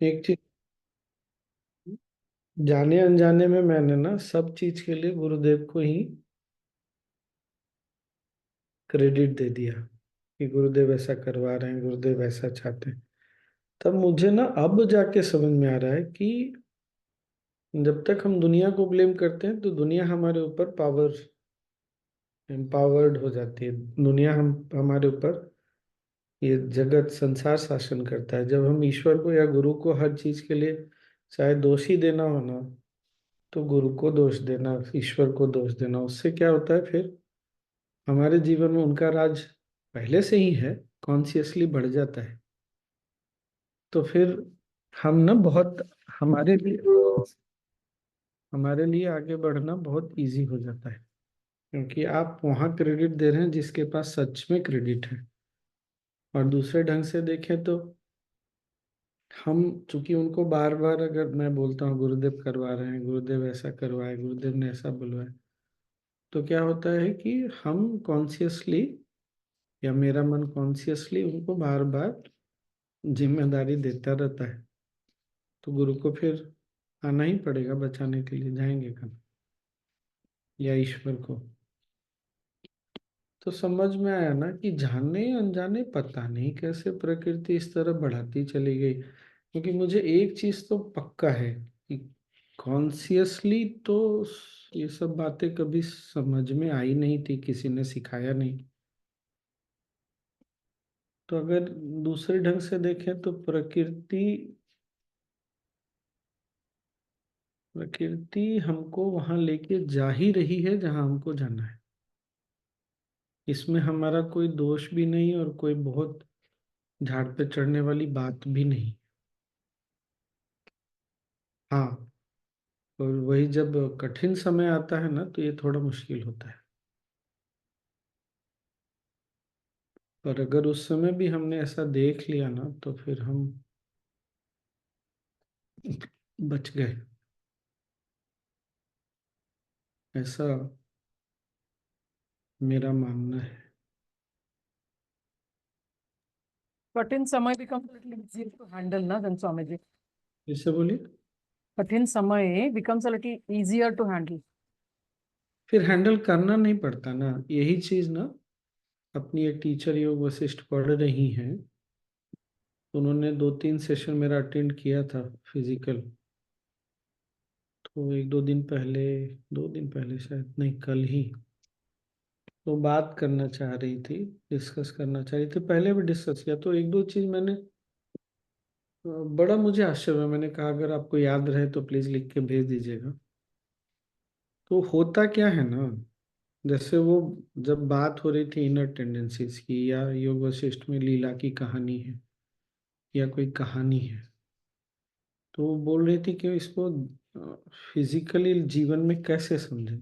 एक चीज, जाने अनजाने में मैंने ना सब चीज के लिए गुरुदेव को ही क्रेडिट दे दिया कि गुरुदेव ऐसा करवा रहे हैं, गुरुदेव ऐसा चाहते हैं। तब मुझे ना अब जाके समझ में आ रहा है कि जब तक हम दुनिया को ब्लेम करते हैं तो दुनिया हमारे ऊपर एम्पावर्ड हो जाती है। दुनिया हम हमारे ऊपर, ये जगत संसार शासन करता है। जब हम ईश्वर को या गुरु को हर चीज के लिए चाहे दोषी देना हो ना, तो गुरु को दोष देना, ईश्वर को दोष देना, उससे क्या होता है फिर हमारे जीवन में उनका राज पहले से ही है, कॉन्शियसली बढ़ जाता है। तो फिर हम ना बहुत, हमारे लिए हमारे लिए आगे बढ़ना बहुत इजी हो जाता है, क्योंकि आप वहाँ क्रेडिट दे रहे हैं जिसके पास सच में क्रेडिट है। और दूसरे ढंग से देखें तो हम, चूंकि उनको बार बार अगर मैं बोलता हूँ गुरुदेव करवा रहे हैं, गुरुदेव ऐसा करवाए, गुरुदेव ने ऐसा बुलवाया, तो क्या होता है कि हम कॉन्शियसली, या मेरा मन कॉन्शियसली उनको बार बार जिम्मेदारी देता रहता है। तो गुरु को फिर आना ही पड़ेगा बचाने के लिए, जाएंगे कहाँ, या ईश्वर को। तो समझ में आया ना कि जाने अनजाने पता नहीं कैसे प्रकृति इस तरह बढ़ाती चली गई। क्योंकि मुझे एक चीज तो पक्का है कि कॉन्शियसली तो ये सब बातें कभी समझ में आई नहीं थी, किसी ने सिखाया नहीं। तो अगर दूसरे ढंग से देखें तो प्रकृति हमको वहां लेके जा ही रही है जहां हमको जाना है। इसमें हमारा कोई दोष भी नहीं और कोई बहुत झाड़ पे चढ़ने वाली बात भी नहीं। हाँ, और वही जब कठिन समय आता है ना, तो ये थोड़ा मुश्किल होता है। पर अगर उस समय भी हमने ऐसा देख लिया ना, तो फिर हम बच गए, ऐसा मेरा मानना है। कठिन समय becomes a little easier to handle ना then स्वामी जी. जैसे बोलिए। कठिन समय becomes a little easier to handle. फिर हैंडल करना नहीं पड़ता ना, यही चीज ना। अपनी एक टीचर योग वशिष्ठ पढ़ रही हैं, उन्होंने 2-3 सेशन मेरा अटेंड किया था, फिजिकल। तो 1-2 दिन पहले, 2 दिन पहले शायद, नहीं कल ही, तो बात करना चाह रही थी, डिस्कस करना चाह रही थी। पहले भी डिस्कस किया, तो एक दो चीज मैंने बड़ा मुझे आश्चर्य हुआ। मैंने कहा अगर आपको याद रहे तो प्लीज लिख के भेज दीजिएगा। तो होता क्या है ना, जैसे वो, जब बात हो रही थी इनर टेंडेंसीज की, या योग वशिष्ठ में लीला की कहानी है, या कोई कहानी है, तो वो बोल रही थी कि इसको फिजिकली जीवन में कैसे समझें।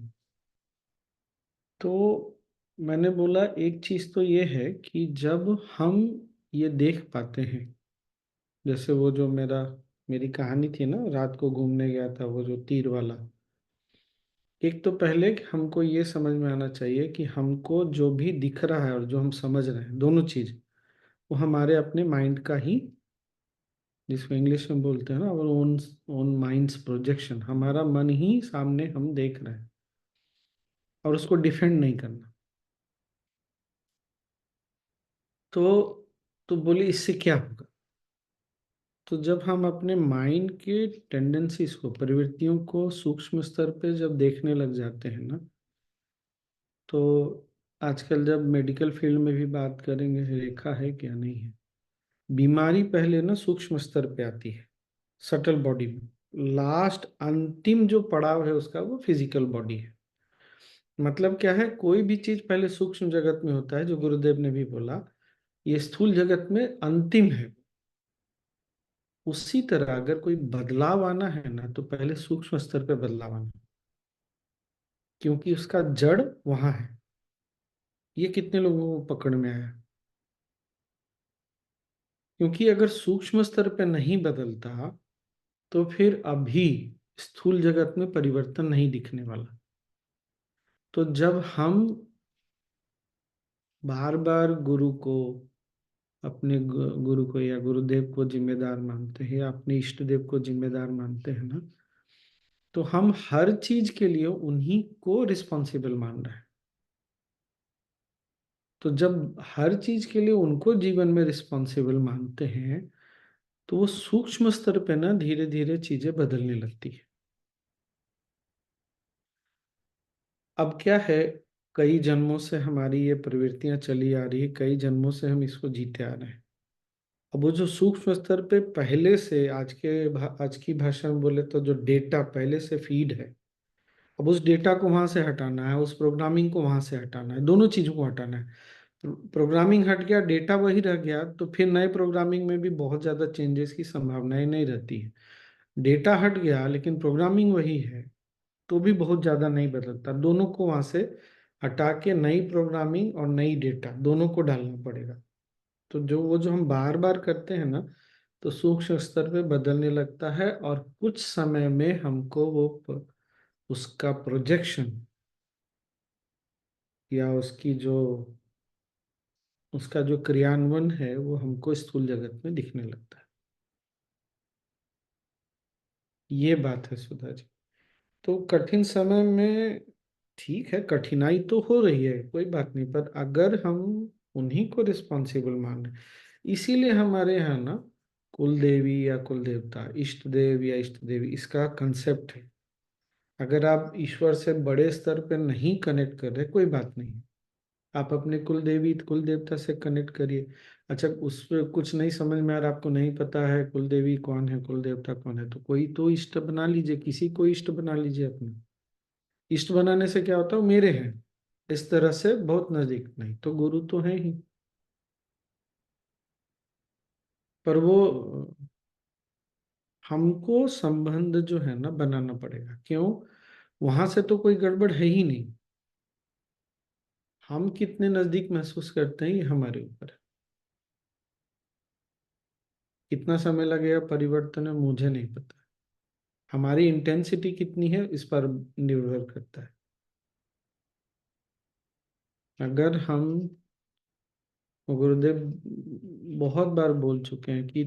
तो मैंने बोला एक चीज तो ये है कि जब हम ये देख पाते हैं, जैसे वो जो मेरी कहानी थी ना, रात को घूमने गया था वो जो तीर वाला। एक तो पहले कि हमको ये समझ में आना चाहिए कि हमको जो भी दिख रहा है और जो हम समझ रहे हैं, दोनों चीज वो हमारे अपने माइंड का ही, जिसको इंग्लिश में बोलते हैं ना, और ओन ओन माइंड्स प्रोजेक्शन, हमारा मन ही सामने हम देख रहे हैं, और उसको डिफेंड नहीं करना। तो बोली इससे क्या होगा। तो जब हम अपने माइंड के टेंडेंसीज को, प्रवृत्तियों को सूक्ष्म स्तर पे जब देखने लग जाते हैं ना, तो आजकल जब मेडिकल फील्ड में भी बात करेंगे, रेखा है क्या नहीं है, बीमारी पहले ना सूक्ष्म स्तर पे आती है, सटल बॉडी में। लास्ट अंतिम जो पड़ाव है उसका, वो फिजिकल बॉडी है। मतलब क्या है, कोई भी चीज पहले सूक्ष्म जगत में होता है, जो गुरुदेव ने भी बोला, ये स्थूल जगत में अंतिम है। उसी तरह अगर कोई बदलाव आना है ना, तो पहले सूक्ष्म स्तर पे बदलाव आना, क्योंकि उसका जड़ वहां है। ये कितने लोगों को पकड़ में आया। क्योंकि अगर सूक्ष्म स्तर पे नहीं बदलता, तो फिर अभी स्थूल जगत में परिवर्तन नहीं दिखने वाला। तो जब हम बार बार गुरु को, अपने गुरु को या गुरुदेव को जिम्मेदार मानते हैं या अपने इष्ट देव को जिम्मेदार मानते हैं ना, तो हम हर चीज के लिए उन्हीं को रिस्पॉन्सिबल मान रहे हैं। तो जब हर चीज के लिए उनको जीवन में रिस्पॉन्सिबल मानते हैं, तो वो सूक्ष्म स्तर पे ना धीरे धीरे चीजें बदलने लगती है। अब क्या है, कई जन्मों से हमारी ये प्रवृत्तियां चली आ रही है, कई जन्मों से हम इसको जीते आ रहे हैं। अब वो जो सूक्ष्म स्तर पे पहले से आज की भाषा में बोले तो जो डेटा पहले से फीड है, अब उस डेटा को वहां से हटाना है, उस प्रोग्रामिंग को वहां से हटाना है, दोनों चीजों को हटाना है। प्रोग्रामिंग हट गया, डेटा वही रह गया, तो फिर नए प्रोग्रामिंग में भी बहुत ज्यादा चेंजेस की संभावनाएं नहीं रहती है। डेटा हट गया लेकिन प्रोग्रामिंग वही है, तो भी बहुत ज्यादा नहीं बदलता। दोनों को वहां से हटा के नई प्रोग्रामिंग और नई डेटा दोनों को डालना पड़ेगा। तो जो हम बार बार करते हैं ना, तो सूक्ष्म स्तर पे बदलने लगता है, और कुछ समय में हमको उसका प्रोजेक्शन या उसका जो क्रियान्वयन है वो हमको स्थूल जगत में दिखने लगता है। ये बात है सुधा जी। तो कठिन समय में ठीक है, कठिनाई तो हो रही है, कोई बात नहीं, पर अगर हम उन्हीं को रिस्पॉन्सिबल मान रहे, इसीलिए हमारे यहाँ ना कुल देवी या कुल देवता, इष्ट देव या इष्ट देवी, इसका कंसेप्ट है। अगर आप ईश्वर से बड़े स्तर पे नहीं कनेक्ट कर रहे, कोई बात नहीं, आप अपने कुल देवी कुल देवता से कनेक्ट करिए। अच्छा, उस पे कुछ नहीं समझ में आ रहा, आपको नहीं पता है कुल देवी कौन है कुल देवता कौन है, तो कोई तो इष्ट बना लीजिए, किसी को इष्ट बना लीजिए अपने। इष्ट बनाने से क्या होता है, वो मेरे हैं इस तरह से बहुत नजदीक, नहीं तो गुरु तो है ही, पर वो हमको संबंध जो है ना बनाना पड़ेगा। क्यों? वहां से तो कोई गड़बड़ है ही नहीं, हम कितने नजदीक महसूस करते हैं ये हमारे ऊपर है। कितना समय लगेगा परिवर्तन में मुझे नहीं पता, हमारी इंटेंसिटी कितनी है इस पर निर्भर करता है। अगर हम, गुरुदेव बहुत बार बोल चुके हैं कि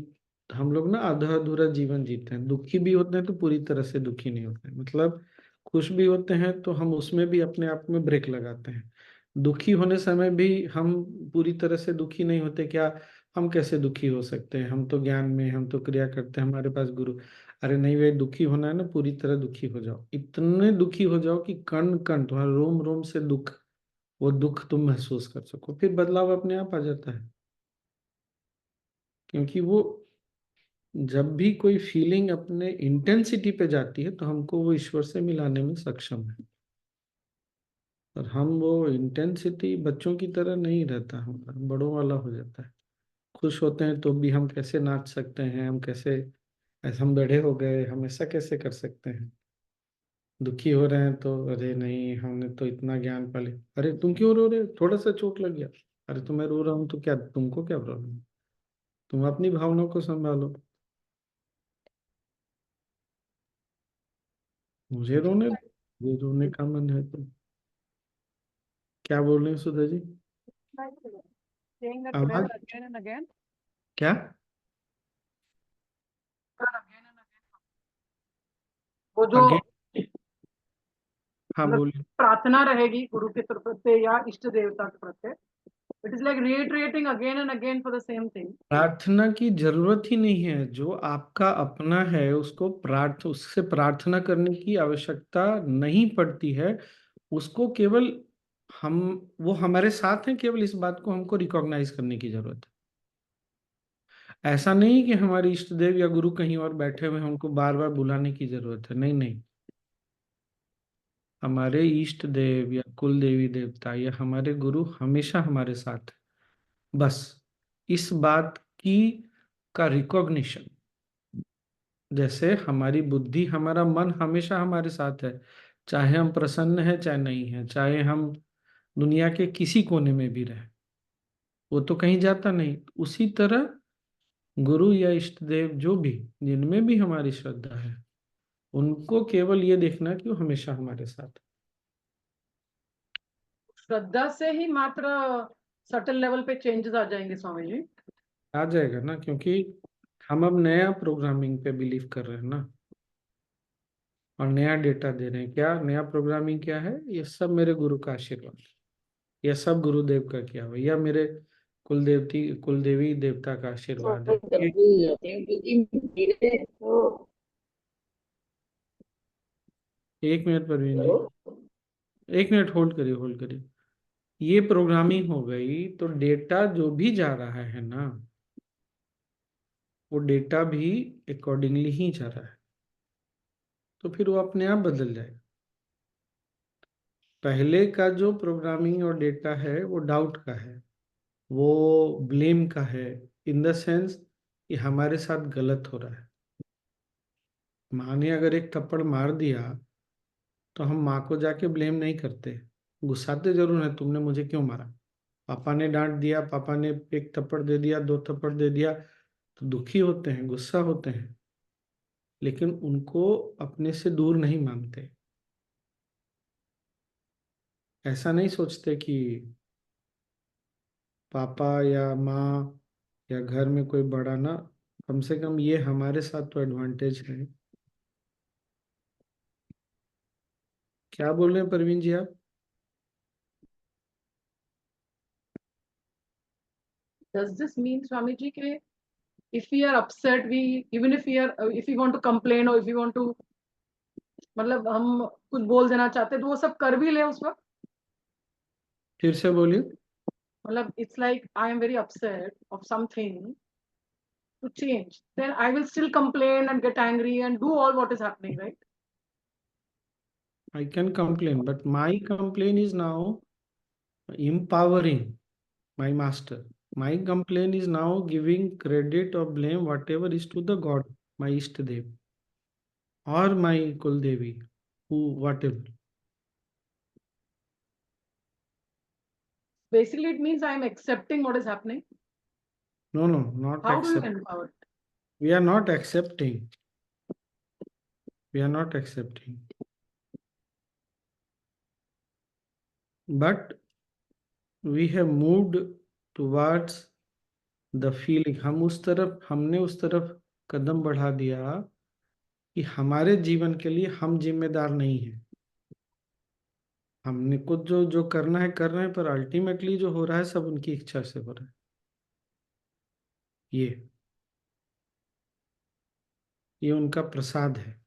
हम लोग ना आधा अधूरा जीवन जीते हैं, दुखी भी होते हैं तो पूरी तरह से दुखी नहीं होते हैं, मतलब खुश भी होते हैं तो हम उसमें भी अपने आप में ब्रेक लगाते हैं। दुखी होने समय भी हम पूरी तरह से दुखी नहीं होते क्या? हम कैसे दुखी हो सकते हैं, हम तो ज्ञान में, हम तो क्रिया करते हैं, हमारे पास गुरु। अरे नहीं भाई, दुखी होना है ना, पूरी तरह दुखी हो जाओ, इतने दुखी हो जाओ कि कण कण तुम्हारे रोम रोम से दुख, वो दुख तुम महसूस कर सको, फिर बदलाव अपने आप आ जाता है। क्योंकि वो जब भी कोई फीलिंग अपने इंटेंसिटी पे जाती है तो हमको वो ईश्वर से मिलाने में सक्षम है। और हम वो इंटेंसिटी बच्चों की तरह नहीं रहता, हमारा बड़ों वाला हो जाता है। खुश होते हैं तो भी हम कैसे नाच सकते हैं, हम कैसे, ऐसे हम बड़े हो गए, हम ऐसा कैसे कर सकते हैं। दुखी हो रहे हैं तो अरे नहीं, हमने तो इतना ज्ञान पा लिया, अरे तुम क्यों रो रहे हो, थोड़ा सा चोट लग गया, अरे तो मैं रो रहा हूँ तो क्या, तुमको क्या प्रॉब्लम, तुम अपनी भावनाओं को संभालो। मुझे रोने दो, मुझे रोने का मन है तो। क्या बोल रहे हैं सुधा जी? saying that आवाज, prayer again and again. क्या? Prayer again and again. वो जो आगे, हाँ मतलब बोलिए। प्रार्थना रहेगी गुरु के प्रति या इष्ट देवता के प्रति, it is like reiterating again and again for the same thing. प्रार्थना की जरूरत ही नहीं है, जो आपका अपना है उसको उससे प्रार्थना करने की आवश्यकता नहीं पड़ती है। उसको केवल हम, वो हमारे साथ हैं, केवल इस बात को हमको रिकॉग्नाइज करने की जरूरत है। ऐसा नहीं कि हमारे इष्ट देव या गुरु कहीं और बैठे हुए हैं, हमको बार बार बुलाने की जरूरत है, नहीं नहीं। हमारे इष्ट देव या कुल देवी देवता या हमारे गुरु हमेशा हमारे साथ है। बस इस बात की का रिकॉग्निशन, जैसे हमारी बुद्धि हमारा मन हमेशा हमारे साथ है, चाहे हम प्रसन्न है चाहे नहीं है, चाहे हम दुनिया के किसी कोने में भी रहे, वो तो कहीं जाता नहीं। उसी तरह गुरु या इष्ट देव जो भी, जिनमें भी हमारी श्रद्धा है, उनको केवल ये देखना कि वो हमेशा हमारे साथ है। श्रद्धा से ही मात्र सटल लेवल पे चेंजेस आ जाएंगे स्वामी जी। आ जाएगा ना, क्योंकि हम अब नया प्रोग्रामिंग पे बिलीव कर रहे हैं ना, और नया डेटा दे रहे हैं। क्या नया प्रोग्रामिंग क्या है? ये सब मेरे गुरु का आशीर्वाद, यह सब गुरुदेव का किया हुआ, या मेरे कुलदेवी देवता का आशीर्वाद है मैं ये। कंफ्यूज रहती हूँ क्योंकि मेरे तो। एक मिनट परवीन जी, हेलो। एक मिनट होल्ड करिए, होल्ड करिए। ये प्रोग्रामिंग हो गई, तो डेटा जो भी जा रहा है ना, वो डेटा भी अकॉर्डिंगली ही जा रहा है, तो फिर वो अपने आप बदल जाएगा। पहले का जो प्रोग्रामिंग और डेटा है वो डाउट का है, वो ब्लेम का है, इन द सेंस कि हमारे साथ गलत हो रहा है। माँ ने अगर एक थप्पड़ मार दिया, तो हम माँ को जाके ब्लेम नहीं करते, गुस्साते जरूर है, तुमने मुझे क्यों मारा। पापा ने डांट दिया, पापा ने एक थप्पड़ दे दिया, दो थप्पड़ दे दिया, तो दुखी होते हैं, गुस्सा होते हैं, लेकिन उनको अपने से दूर नहीं मानते। ऐसा नहीं सोचते कि पापा या माँ या घर में कोई बड़ा ना, कम से कम ये हमारे साथ तो एडवांटेज है। क्या बोल रहे हैं परवीन जी आप? Does this mean, Swamiji, कि if we are upset, we even if we are if we want to complain or if we want to, मतलब हम कुछ बोल देना चाहते हैं तो वो सब कर भी ले उस वक्त? फिर से बोलिए। मतलब it's like I am very upset of something to change, then I will still complain and get angry and do all what is happening, right? I can complain, but my complaint is now empowering my master. My complaint is now giving credit or blame, whatever is to the God, my Ishtadev, or my Kuldevi, who, whatever. Basically, it means I am accepting what is happening. No, no, not How do you accept. empower it? We are not accepting. We are not accepting. But we have moved towards the feeling. हमने उस तरफ कदम बढ़ा दिया कि हमारे जीवन के लिए हम जिम्मेदार नहीं हैं। हमने कुछ जो जो करना है कर रहे हैं, पर अल्टीमेटली जो हो रहा है सब उनकी इच्छा से हो रहा है। ये ये उनका प्रसाद है।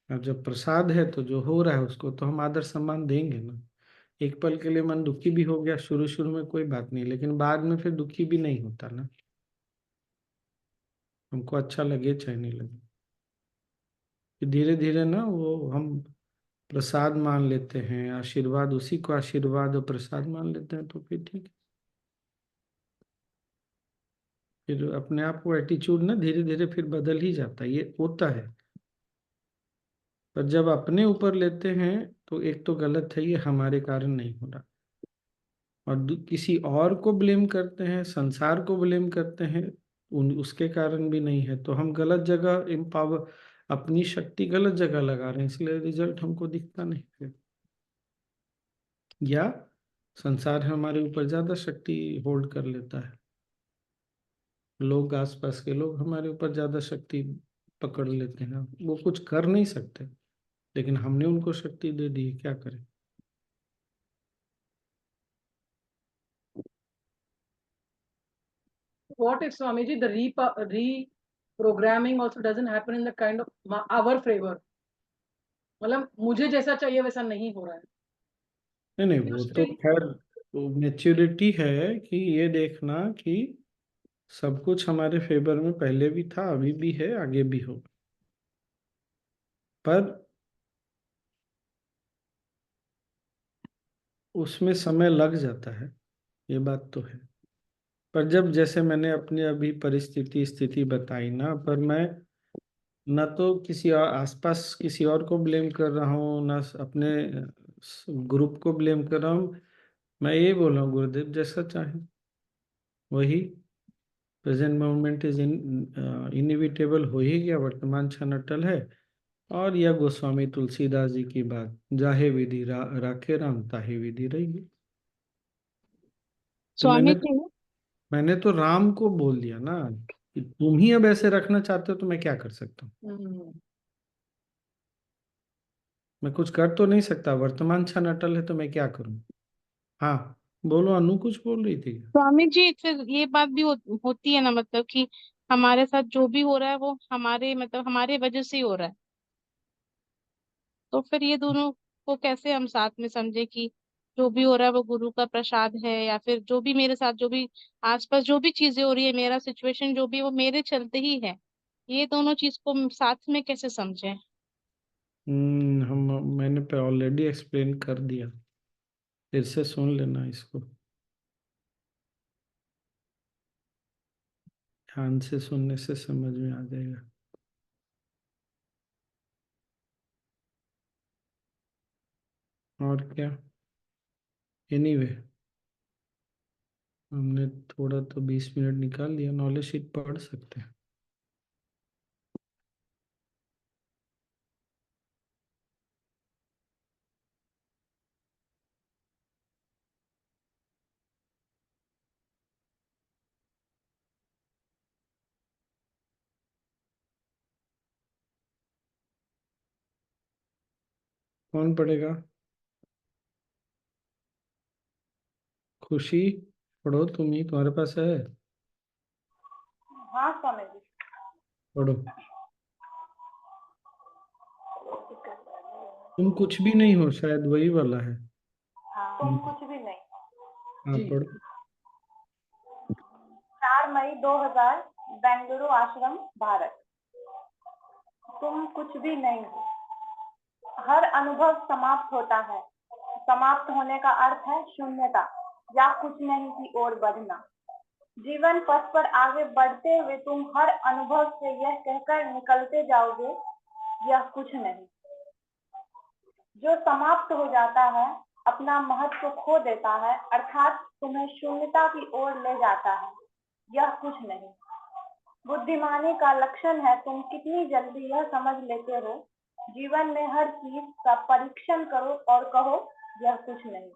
अब जब प्रसाद है तो जो हो रहा है उसको तो हम आदर सम्मान देंगे ना। एक पल के लिए मन दुखी भी हो गया शुरू शुरू में, कोई बात नहीं, लेकिन बाद में फिर दुखी भी नहीं होता ना, हमको अच्छा लगे चाहे नहीं लगे। फिर धीरे धीरे ना वो हम प्रसाद मान लेते हैं, आशीर्वाद, उसी को आशीर्वाद और प्रसाद मान लेते हैं, तो फिर ठीक है। फिर अपने आप वो एटीट्यूड ना धीरे धीरे फिर बदल ही जाता है, ये होता है। पर जब अपने ऊपर लेते हैं तो एक तो गलत है, ये हमारे कारण नहीं हो रहा, और किसी और को ब्लेम करते हैं, संसार को ब्लेम करते हैं, उसके कारण भी नहीं है, तो हम गलत जगह एम्पावर, अपनी शक्ति गलत जगह लगा रहे हैं, इसलिए रिजल्ट हमको दिखता नहीं फिर। या संसार हमारे ऊपर ज्यादा शक्ति होल्ड कर लेता है, लोग आसपास के लोग हमारे ऊपर ज्यादा शक्ति पकड़ लेते हैं, वो कुछ कर नहीं सकते, लेकिन हमने उनको शक्ति दे दी है, क्या करें। What if, Swamiji, the reprogramming also doesn't happen in the kind of our favor? मतलब मुझे जैसा चाहिए वैसा नहीं हो रहा है। नहीं नहीं, फिर वो तो still खैर मैच्योरिटी है कि ये देखना कि सब कुछ हमारे फेवर में पहले भी था, अभी भी है, आगे भी होगा। पर उसमें समय लग जाता है, ये बात तो है। पर जब जैसे मैंने अपनी अभी परिस्थिति स्थिति बताई ना, पर मैं न तो किसी और आसपास किसी और को ब्लेम कर रहा हूँ, न अपने ग्रुप को ब्लेम कर रहा हूँ। मैं ये बोल रहा हूँ गुरुदेव जैसा चाहे वही, प्रेजेंट मोमेंट इज इनएविटेबल, हो ही गया, वर्तमान क्षण अटल है। और यह गोस्वामी तुलसीदास जी की बात, जाहे विधि राखे राम, ताहे विधि रही। तो स्वामी मैंने जी, मैंने तो राम को बोल दिया ना कि तुम ही अब ऐसे रखना चाहते हो तो मैं क्या कर सकता हूँ। मैं कुछ कर तो नहीं सकता, वर्तमान क्षण अटल है तो मैं क्या करूँ। हाँ, बोलो, अनु कुछ बोल रही थी। स्वामी जी, फिर ये बात भी होती है ना, मतलब कि हमारे साथ जो भी हो रहा है वो हमारे मतलब हमारे वजह से ही हो रहा है। तो फिर ये दोनों को कैसे हम साथ में समझे कि जो भी हो रहा है वो गुरु का प्रसाद है, या फिर जो भी मेरे साथ जो भी आसपास जो भी चीजें हो रही है, मेरा सिचुएशन जो भी है, वो मेरे चलते ही है। ये दोनों चीज को हम साथ में कैसे समझे? हम मैंने ऑलरेडी एक्सप्लेन कर दिया, फिर से सुन लेना इसको, ध्यान से सुनने से समझ में आ जाएगा। और क्या, एनीवे हमने थोड़ा तो 20 मिनट निकाल लिया, नॉलेज शीट पढ़ सकते हैं। कौन पढ़ेगा? खुशी, पढ़ो, तुम ही, तुम्हारे पास है, हाँ स्वामी जी। पढ़ो। तुम कुछ भी नहीं हो, शायद वही वाला है। हाँ, तुम कुछ भी नहीं। हाँ, जी। पढ़ो। 4 मई 2000, बेंगलुरु आश्रम, भारत। तुम कुछ भी नहीं हो। हर अनुभव समाप्त होता है। समाप्त होने का अर्थ है शून्यता या कुछ नहीं की ओर बढ़ना। जीवन पथ पर आगे बढ़ते हुए तुम हर अनुभव से यह कहकर निकलते जाओगे, यह कुछ नहीं। जो समाप्त हो जाता है अपना महत्व खो देता है, अर्थात तुम्हें शून्यता की ओर ले जाता है, यह कुछ नहीं। बुद्धिमानी का लक्षण है तुम कितनी जल्दी यह समझ लेते हो। जीवन में हर चीज का परीक्षण करो और कहो यह कुछ नहीं,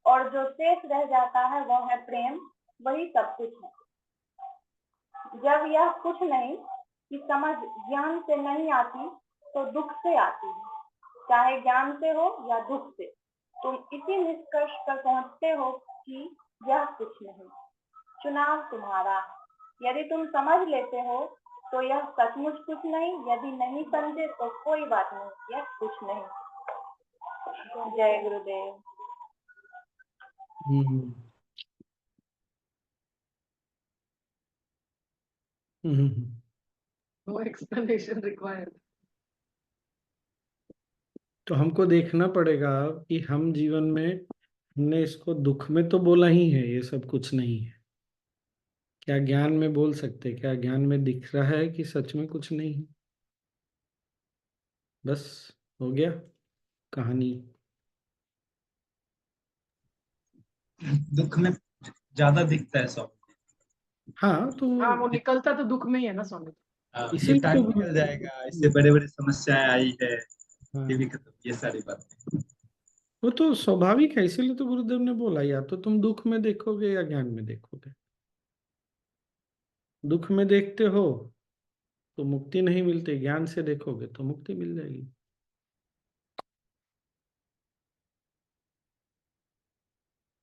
और जो शेष रह जाता है वह है प्रेम, वही सब कुछ है। जब यह कुछ नहीं की समझ ज्ञान से नहीं आती तो दुख से आती है, चाहे ज्ञान से हो या दुख से। तुम इसी निष्कर्ष पर पहुंचते हो कि यह कुछ नहीं। चुनाव तुम्हारा है। यदि तुम समझ लेते हो तो यह सचमुच कुछ नहीं, यदि नहीं समझे तो कोई बात नहीं, यह कुछ नहीं। जय गुरुदेव। हम्म हम्म। No explanation required. तो हमको देखना पड़ेगा कि हम जीवन में, हमने इसको दुख में तो बोला ही है ये सब कुछ नहीं है, क्या ज्ञान में बोल सकते, क्या ज्ञान में दिख रहा है कि सच में कुछ नहीं है? बस, हो गया कहानी। दुख में ज्यादा दिखता है सब। हाँ तो हाँ, वो निकलता तो दुख में ही है ना स्वामी। ये इसीलिए तो टाइम निकल जाएगा, इससे बड़े बड़े समस्याएं आई है, ये भी हाँ, खत्म, ये सारी बातें। वो तो स्वाभाविक है, इसीलिए तो गुरुदेव ने बोला या तो तुम दुख में देखोगे या ज्ञान में देखोगे। दुख में देखते हो तो मुक्ति नहीं मिलती, ज्ञान से देखोगे तो मुक्ति मिल जाएगी।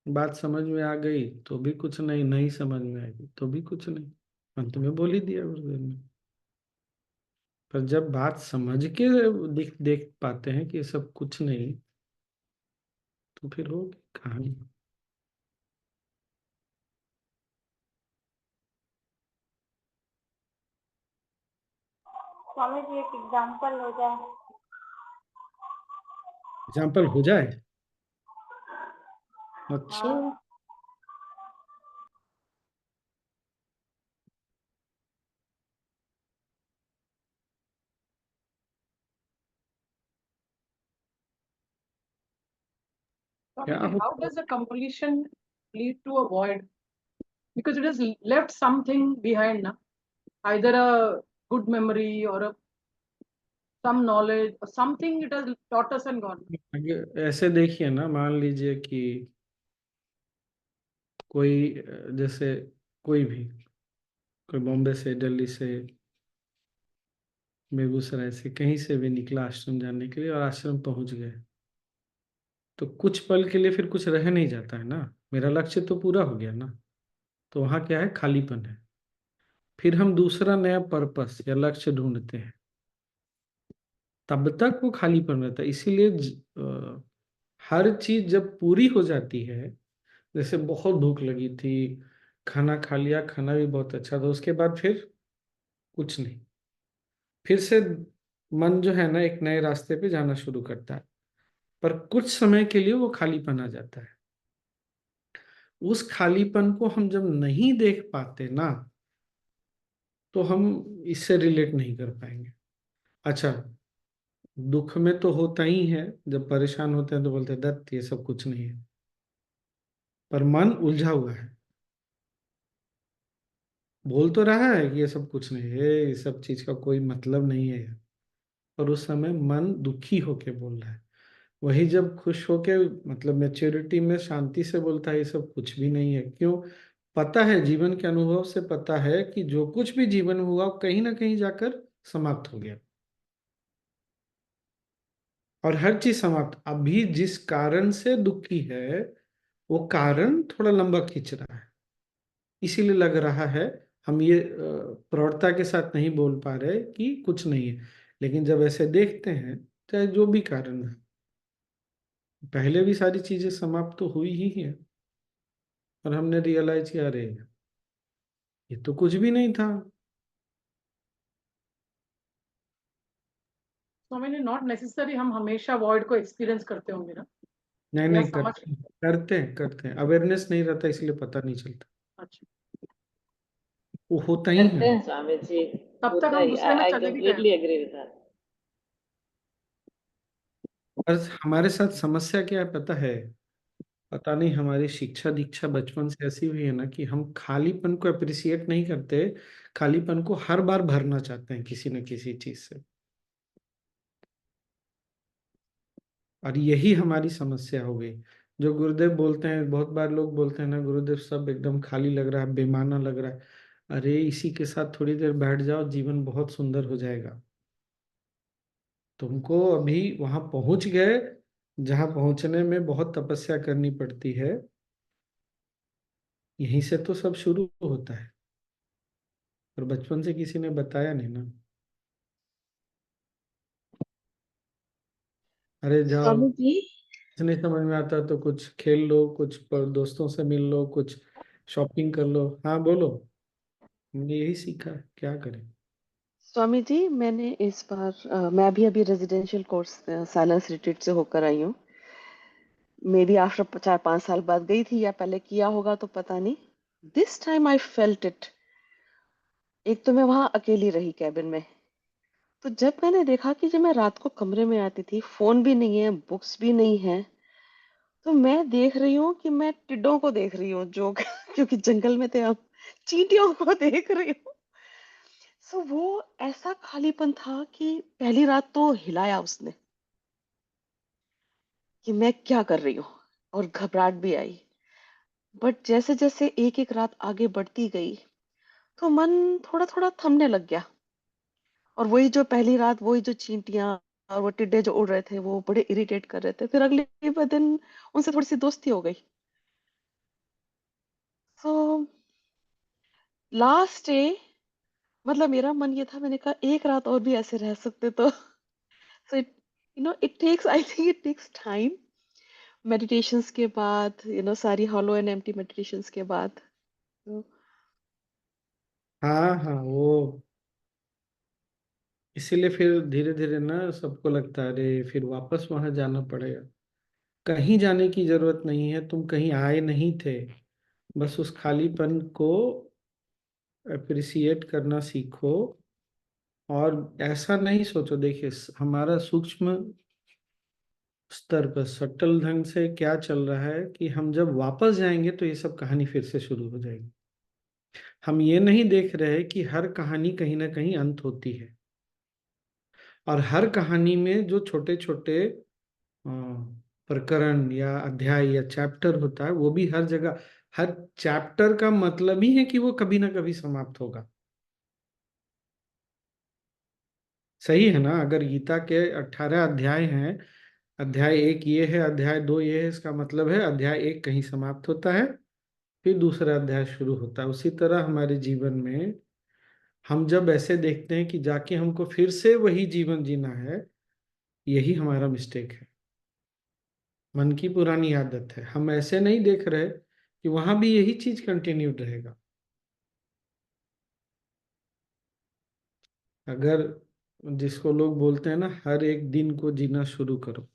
बात समझ में आ गई तो भी कुछ नहीं, नहीं समझ में आएगी तो भी कुछ नहीं, अंत में बोल ही दिया गुरुदेव ने। पर जब बात समझ के देख देख पाते हैं कि ये सब कुछ नहीं, तो फिर होगी कहानी। स्वामी जी एक एग्जाम्पल हो जाए। एग्जाम्पल हो जाए? अच्छा, हाँ, क्या Swamiji, हो? how does a completion lead to a void? Because it has left something behind, na? Either a good memory or some knowledge or something it has taught us and gone. ऐसे देखिए ना, मान लीजिए कि कोई जैसे कोई भी, कोई बॉम्बे से, दिल्ली से, बेगूसराय से, कहीं से भी निकला आश्रम जाने के लिए और आश्रम पहुंच गए, तो कुछ पल के लिए फिर कुछ रह नहीं जाता है ना, मेरा लक्ष्य तो पूरा हो गया ना। तो वहाँ क्या है, खालीपन है। फिर हम दूसरा नया पर्पस या लक्ष्य ढूंढते हैं, तब तक वो खालीपन रहता है। इसीलिए हर चीज जब पूरी हो जाती है, जैसे बहुत भूख लगी थी, खाना खा लिया, खाना भी बहुत अच्छा था, उसके बाद फिर कुछ नहीं, फिर से मन जो है ना एक नए रास्ते पे जाना शुरू करता है, पर कुछ समय के लिए वो खालीपन आ जाता है। उस खालीपन को हम जब नहीं देख पाते ना, तो हम इससे रिलेट नहीं कर पाएंगे। अच्छा, दुख में तो होता ही है, जब परेशान होते हैं तो बोलते हैं दत्त ये सब कुछ नहीं है, पर मन उलझा हुआ है, बोल तो रहा है कि ये सब कुछ नहीं है, ये सब चीज का कोई मतलब नहीं है, और उस समय मन दुखी होके बोल रहा है। वही जब खुश होके, मतलब मैच्योरिटी में शांति से बोलता है ये सब कुछ भी नहीं है। क्यों? पता है, जीवन के अनुभव से पता है कि जो कुछ भी जीवन में हुआ वो कहीं ना कहीं जाकर समाप्त हो गया, और हर चीज समाप्त। अभी जिस कारण से दुखी है, वो कारण थोड़ा लंबा खींच रहा है, इसीलिए लग रहा है। हम ये प्रौढ़ता के साथ नहीं बोल पा रहे कि कुछ नहीं है, लेकिन जब ऐसे देखते हैं, चाहे जो भी कारण है, पहले भी सारी चीजें समाप्त तो हुई ही है, और हमने रियलाइज किया अरे ये तो कुछ भी नहीं था। स्वामी जी, नॉट नेसेसरी हम हमेशा वॉइड को एक्सपीरियंस करते होंगे ना, नहीं या नहीं, समझ। करते हैं, अवेयरनेस नहीं रहता इसलिए पता नहीं चलता, अच्छा, वो होता ही करते है। हैं स्वामी जी, तब तक होता हम ही। दूसरे में आई चले भी गए। Completely agree with that. बस हमारे साथ समस्या क्या है पता है? पता नहीं, हमारी शिक्षा दीक्षा बचपन से ऐसी हुई है ना कि हम खालीपन को अप्रिसिएट नहीं करते, खालीपन को हर बार भरना चाहते हैं किसी न किसी चीज से, और यही हमारी समस्या हो गई। जो गुरुदेव बोलते हैं, बहुत बार लोग बोलते हैं ना गुरुदेव सब एकदम खाली लग रहा है, बेमाना लग रहा है। अरे इसी के साथ थोड़ी देर बैठ जाओ, जीवन बहुत सुंदर हो जाएगा। तुमको अभी वहां पहुंच गए जहां पहुंचने में बहुत तपस्या करनी पड़ती है, यहीं से तो सब शुरू होता है, और बचपन से किसी ने बताया नहीं ना। अरे जाओ, स्वामी जी, कुछ नहीं समझ में आता तो कुछ खेल लो, कुछ दोस्तों से मिल लो, कुछ शॉपिंग कर लो। हाँ बोलो। हमने यही सीखा, क्या करें। स्वामी जी, मैंने इस बार मैं भी अभी रेजिडेंशियल कोर्स साइलेंस रिट्रीट से होकर आई हूँ। मेरी आफ्टर 4-5 साल बाद गई थी, या पहले किया होगा तो पता नहीं। This time I felt it. एक तो मैं वहां अकेली रही कैबिन में, तो जब मैंने देखा कि जब मैं रात को कमरे में आती थी, फोन भी नहीं है, बुक्स भी नहीं है, तो मैं देख रही हूँ कि मैं टिड्डों को देख रही हूँ जो क्योंकि जंगल में थे हम, चींटियों को देख रही हूँ। सो वो ऐसा खालीपन था कि पहली रात तो हिलाया उसने कि मैं क्या कर रही हूँ, और घबराहट भी आई। बट जैसे जैसे एक एक रात आगे बढ़ती गई, तो मन थोड़ा थोड़ा थमने लग गया। और वही जो पहली रात, वही जो चींटियां और वो टिड्डे जो उड़ रहे थे, वो बड़े इरिटेट कर रहे थे। फिर अगले दिन उनसे थोड़ी सी दोस्ती हो गई। सो लास्ट डे, मतलब मेरा मन ये था, मैंने कहा एक रात और भी ऐसे रह सकते तो। So it takes, I think it takes time. Meditations के बाद, सारी हॉलो एंड एम्प्टी मेडिटेशंस के बाद। तो हाँ हाँ, वो इसीलिए फिर धीरे धीरे ना सबको लगता है अरे फिर वापस वहां जाना पड़ेगा। कहीं जाने की जरूरत नहीं है, तुम कहीं आए नहीं थे, बस उस खालीपन को अप्रिसिएट करना सीखो। और ऐसा नहीं सोचो, देखिए हमारा सूक्ष्म स्तर पर सटल ढंग से क्या चल रहा है कि हम जब वापस जाएंगे तो ये सब कहानी फिर से शुरू हो जाएगी। हम ये नहीं देख रहे कि हर कहानी कहीं ना कहीं अंत होती है, और हर कहानी में जो छोटे छोटे प्रकरण या अध्याय या चैप्टर होता है, वो भी हर जगह, हर चैप्टर का मतलब ही है कि वो कभी ना कभी समाप्त होगा। सही है ना? अगर गीता के 18 अध्याय हैं, अध्याय 1 ये है, अध्याय 2 ये है, इसका मतलब है अध्याय 1 कहीं समाप्त होता है, फिर दूसरा अध्याय शुरू होता है। उसी तरह हमारे जीवन में हम जब ऐसे देखते हैं कि जाके हमको फिर से वही जीवन जीना है, यही हमारा मिस्टेक है, मन की पुरानी आदत है। हम ऐसे नहीं देख रहे कि वहां भी यही चीज कंटिन्यूड रहेगा। अगर जिसको लोग बोलते हैं ना, हर एक दिन को जीना शुरू करो,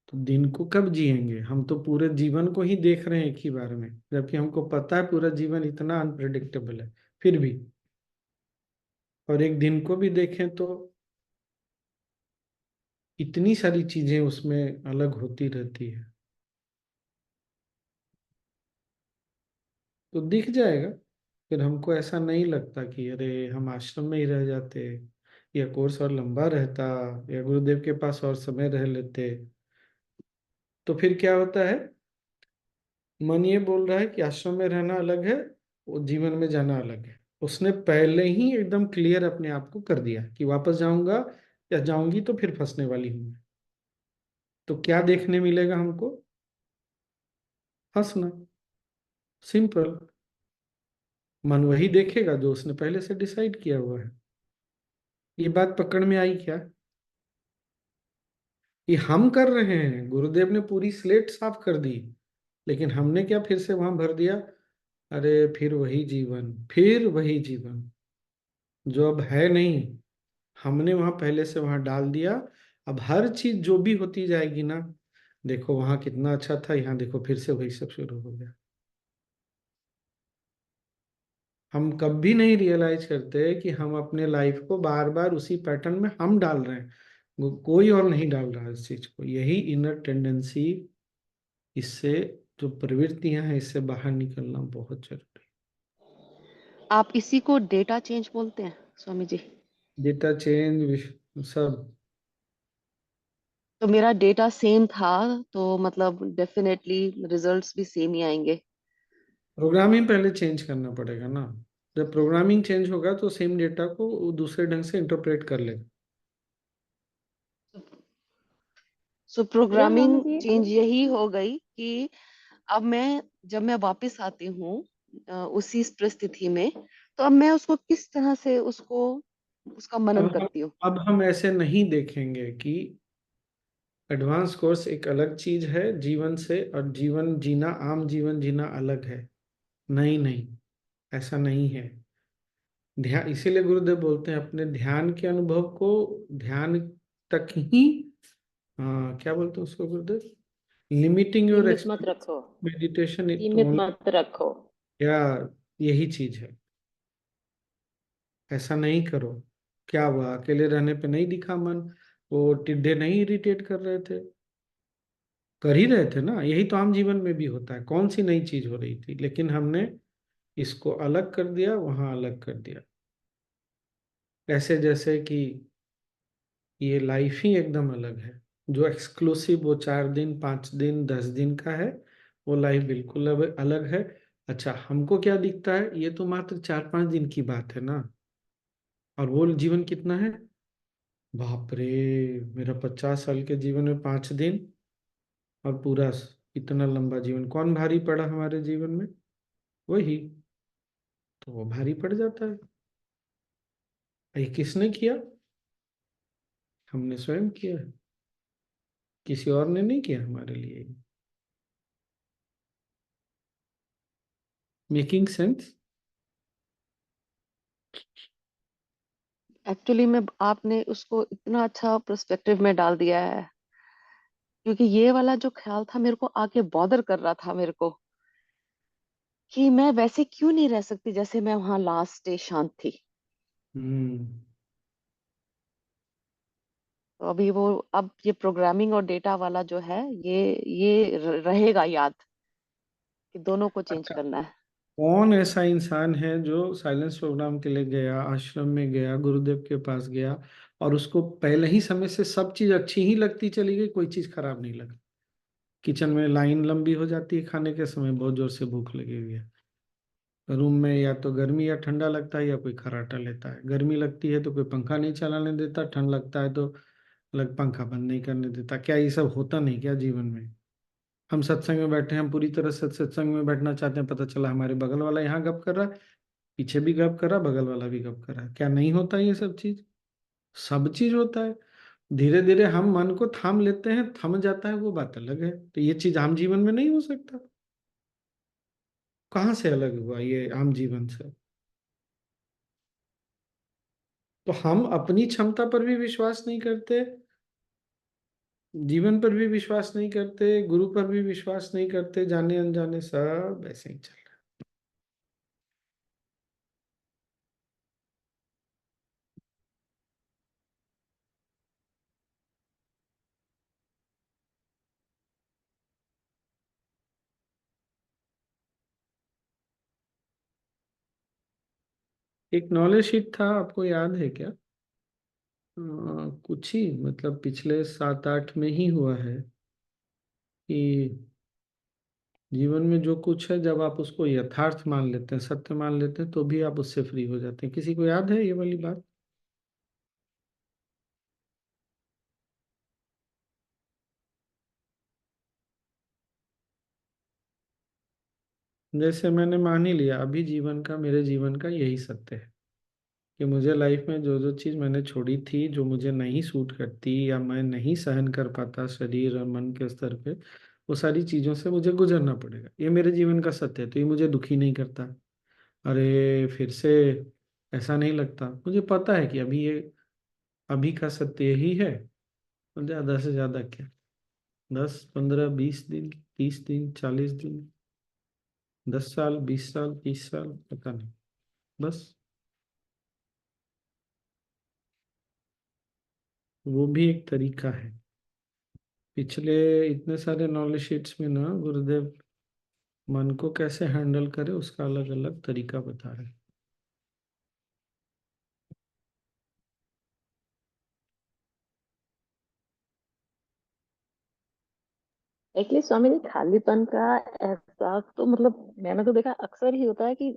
तो दिन को कब जिएंगे? हम तो पूरे जीवन को ही देख रहे हैं एक ही बार में, जबकि हमको पता है पूरा जीवन इतना अनप्रिडिक्टेबल है फिर भी। और एक दिन को भी देखें तो इतनी सारी चीजें उसमें अलग होती रहती है, तो दिख जाएगा। फिर हमको ऐसा नहीं लगता कि अरे हम आश्रम में ही रह जाते, या कोर्स और लंबा रहता, या गुरुदेव के पास और समय रह लेते। तो फिर क्या होता है, मन ये बोल रहा है कि आश्रम में रहना अलग है, वो जीवन में जाना अलग है। उसने पहले ही एकदम क्लियर अपने आप को कर दिया कि वापस जाऊंगा या जाऊंगी तो फिर फंसने वाली हूं मैं। तो क्या देखने मिलेगा हमको? हंसना। सिंपल। मन वही देखेगा जो उसने पहले से डिसाइड किया हुआ है। ये बात पकड़ में आई क्या? ये हम कर रहे हैं, गुरुदेव ने पूरी स्लेट साफ कर दी, लेकिन हमने क्या फिर से वहां भर दिया, अरे फिर वही जीवन, फिर वही जीवन जो अब है नहीं, हमने वहां पहले से वहां डाल दिया। अब हर चीज जो भी होती जाएगी ना, देखो वहां कितना अच्छा था, यहाँ देखो फिर से वही सब शुरू हो गया। हम कभी नहीं रियलाइज करते कि हम अपने लाइफ को बार बार उसी पैटर्न में हम डाल रहे हैं, कोई और नहीं डाल रहा है इस चीज को। यही इनर टेंडेंसी, इससे जो प्रवृत्तियां हैं, इससे बाहर निकलना बहुत जरूरी आप इसी को डेटा चेंज बोलते हैं स्वामी जी? है। डेटा चेंज सब। तो मेरा डेटा सेम था, तो मतलब डेफिनेटली रिजल्ट्स भी सेम ही आएंगे। प्रोग्रामिंग पहले चेंज करना पड़ेगा ना। जब प्रोग्रामिंग चेंज होगा तो सेम डेटा को वो दूसरे ढंग से इंटरप्रेट कर लेगा। सो या स्वामी प्रोग्रामिंग जी, चेंज यही हो गई कि अब मैं जब मैं वापस आती हूँ उसी परिस्थिति में, तो अब मैं उसको किस तरह से उसको उसका मनन अब हम करती हूँ। अब हम ऐसे नहीं देखेंगे कि एडवांस कोर्स एक अलग चीज है जीवन से, और जीवन जीना, आम जीवन जीना अलग है। नहीं नहीं, ऐसा नहीं है। ध्यान, इसीलिए गुरुदेव बोलते हैं अपने ध्यान के अनुभव को ध्यान तक ही, क्या बोलते हैं उसको गुरुदेव, लिमिटिंग योर सीमित मत एक्सपीरियंस रखो, मेडिटेशन इट सीमित ओनली। मत रखो। क्या, यही चीज है। ऐसा नहीं करो। क्या हुआ, अकेले रहने पे नहीं दिखा मन? वो टिड्डे नहीं इरिटेट कर रहे थे? कर ही रहे थे ना। यही तो आम जीवन में भी होता है, कौन सी नई चीज हो रही थी, लेकिन हमने इसको अलग कर दिया, वहां अलग कर दिया। ऐसे जैसे कि ये लाइफ ही एकदम अलग है। जो एक्सक्लूसिव वो 4 दिन 5 दिन 10 दिन का है, वो लाइफ बिल्कुल अलग है। अच्छा, हमको क्या दिखता है, ये तो मात्र 4 5 दिन की बात है ना, और वो जीवन कितना है? बाप रे, मेरा 50 साल के जीवन में 5 दिन, और पूरा इतना लंबा जीवन कौन भारी पड़ा हमारे जीवन में? वही। तो वो भारी पड़ जाता है। ये किसने किया? हमने स्वयं किया है, किसी और ने नहीं किया हमारे लिए। Making sense? एक्चुअली में आपने उसको इतना अच्छा पर्सपेक्टिव में डाल दिया है, क्योंकि ये वाला जो ख्याल था मेरे को आके बॉदर कर रहा था मेरे को, कि मैं वैसे क्यों नहीं रह सकती जैसे मैं वहां लास्ट डे शांत थी। हम्म। तो अभी वो, अब ये प्रोग्रामिंग और डेटा वाला जो है, ये रहेगा याद कि दोनों को चेंज अच्छा, करना है। कौन ऐसा इंसान है जो साइलेंस प्रोग्राम के लिए गया, आश्रम में गया, गुरुदेव के पास गया, और उसको पहले ही समय से सब चीज अच्छी ही लगती चली गई, कोई चीज खराब नहीं लगी? किचन में लाइन लंबी हो जाती है, खाने के समय बहुत जोर से भूख लगी हुई है। रूम में या तो गर्मी या ठंडा लगता है या कोई खर्राटा लेता है। गर्मी लगती है तो कोई पंखा नहीं चलाने देता, ठंड लगता है तो लग पंखा बंद नहीं करने देता। क्या ये सब होता नहीं क्या जीवन में? हम सत्संग में बैठे हैं, हम पूरी तरह से सत्संग में बैठना चाहते हैं, पता चला हमारे बगल वाला यहाँ गप कर रहा है, पीछे भी गप कर रहा है, बगल वाला भी गप कर रहा है। क्या नहीं होता ये सब चीज? सब चीज होता है। धीरे धीरे हम मन को थाम लेते हैं, थम जाता है, वो बात अलग है। तो ये चीज आम जीवन में नहीं हो सकता। कहाँ से अलग हुआ ये आम जीवन से? तो हम अपनी क्षमता पर भी विश्वास नहीं करते, जीवन पर भी विश्वास नहीं करते, गुरु पर भी विश्वास नहीं करते, जाने अनजाने सब ऐसे ही चल रहा है। एक नॉलेज शीट था, आपको याद है क्या? कुछ ही मतलब पिछले 7-8 में ही हुआ है कि जीवन में जो कुछ है, जब आप उसको यथार्थ मान लेते हैं, सत्य मान लेते हैं, तो भी आप उससे फ्री हो जाते हैं। किसी को याद है ये वाली बात? जैसे मैंने मान ही लिया अभी जीवन का, मेरे जीवन का यही सत्य है कि मुझे लाइफ में जो जो चीज़ मैंने छोड़ी थी, जो मुझे नहीं सूट करती या मैं नहीं सहन कर पाता शरीर और मन के स्तर पे, वो सारी चीज़ों से मुझे गुजरना पड़ेगा। ये मेरे जीवन का सत्य है, तो ये मुझे दुखी नहीं करता। अरे फिर से ऐसा नहीं लगता, मुझे पता है कि अभी ये अभी का सत्य यही है। तो ज़्यादा से ज़्यादा क्या, 10, 15, 20 दिन, 30 दिन, 40 दिन, 10 साल, 20 साल, 30 साल, पता नहीं, बस। वो भी एक तरीका है। पिछले इतने सारे नॉलेज शीट्स में ना गुरुदेव मन को कैसे हैंडल करे उसका अलग अलग तरीका बता रहे हैं। एक्चुअली स्वामी जी, खालीपन का एहसास तो मतलब मैंने तो देखा अक्सर ही होता है कि